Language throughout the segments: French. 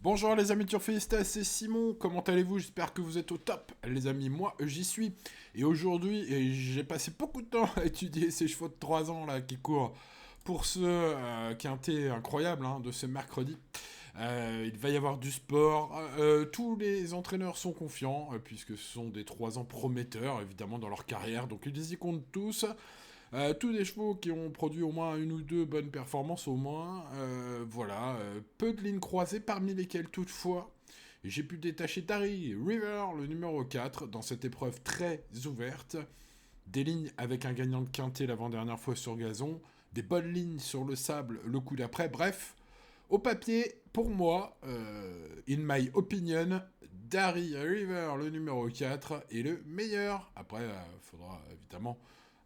Bonjour les amis turfistes, c'est Simon, comment allez-vous? J'espère que vous êtes au top. Les amis, moi j'y suis. Et aujourd'hui, j'ai passé beaucoup de temps à étudier ces chevaux de 3 ans là qui courent pour ce quintet incroyable de ce mercredi. Il va y avoir du sport. Tous les entraîneurs sont confiants, puisque ce sont des 3 ans prometteurs, évidemment, dans leur carrière. Donc ils y comptent tous. Tous des chevaux qui ont produit au moins une ou deux bonnes performances au moins. Voilà. Peu de lignes croisées, parmi lesquelles toutefois, j'ai pu détacher Tari River, le numéro 4, dans cette épreuve très ouverte. Des lignes avec un gagnant de quintet l'avant-dernière fois sur gazon. Des bonnes lignes sur le sable le coup d'après. Bref, au papier, pour moi, in my opinion, Dari River, le numéro 4, est le meilleur. Après, il faudra évidemment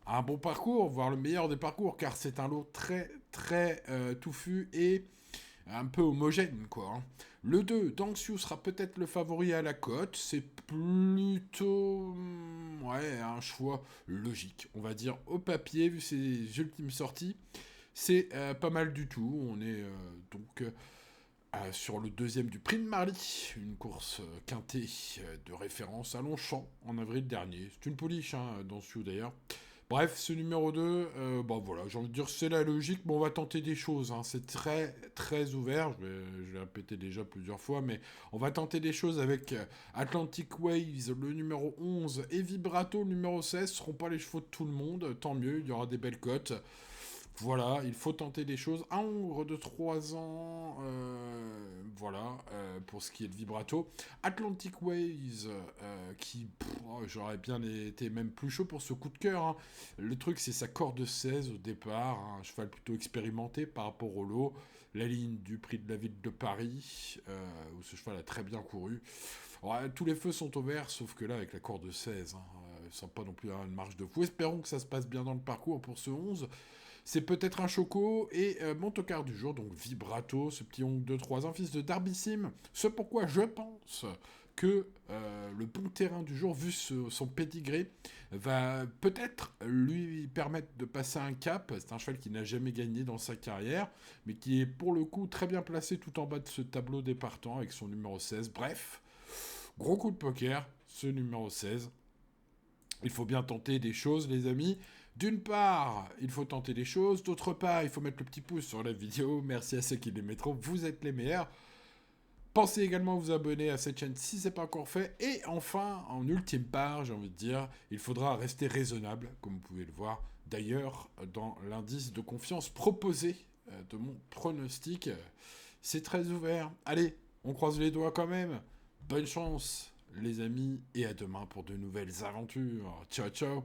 un bon parcours, voire le meilleur des parcours, car c'est un lot très très touffu et un peu homogène, quoi. Le 2, Dangsu sera peut-être le favori à la cote. C'est plutôt ouais, un choix logique, on va dire, au papier, vu ses ultimes sorties. C'est pas mal du tout. On est sur le deuxième du Prix de Marly, une course quintée de référence à Longchamp en avril dernier. C'est une pouliche, dans ce d'ailleurs. Bref, ce numéro 2, bon voilà, j'ai envie de dire c'est la logique, mais on va tenter des choses. C'est très très ouvert, je vais répéter déjà plusieurs fois, mais on va tenter des choses avec Atlantic Waves, le numéro 11, et Vibrato, le numéro 16. Ce seront pas les chevaux de tout le monde, tant mieux, il y aura des belles cotes. Voilà, il faut tenter des choses. Un hongre de 3 ans, voilà, pour ce qui est de vibrato. Atlantic Waves, j'aurais bien été même plus chaud pour ce coup de cœur. Le truc, c'est sa corde 16 au départ, un cheval plutôt expérimenté par rapport au lot. La ligne du prix de la ville de Paris, où ce cheval a très bien couru. Ouais, tous les feux sont au vert, sauf que là, avec la corde 16, sans pas non plus avoir une marge de fou. Espérons que ça se passe bien dans le parcours pour ce 11. C'est peut-être un choco et mon tocard du jour, donc Vibrato, ce petit ongle de 3 ans, fils de Darbyssim. Ce pourquoi je pense que le bon terrain du jour, vu son pédigré, va peut-être lui permettre de passer un cap. C'est un cheval qui n'a jamais gagné dans sa carrière, mais qui est pour le coup très bien placé tout en bas de ce tableau des partants avec son numéro 16. Bref, gros coup de poker, ce numéro 16. Il faut bien tenter des choses, les amis. D'une part, il faut tenter des choses. D'autre part, il faut mettre le petit pouce sur la vidéo. Merci à ceux qui les mettront. Vous êtes les meilleurs. Pensez également à vous abonner à cette chaîne si ce n'est pas encore fait. Et enfin, en ultime part, j'ai envie de dire, il faudra rester raisonnable, comme vous pouvez le voir. D'ailleurs, dans l'indice de confiance proposé de mon pronostic, c'est très ouvert. Allez, on croise les doigts quand même. Bonne chance, les amis, et à demain pour de nouvelles aventures. Ciao, ciao.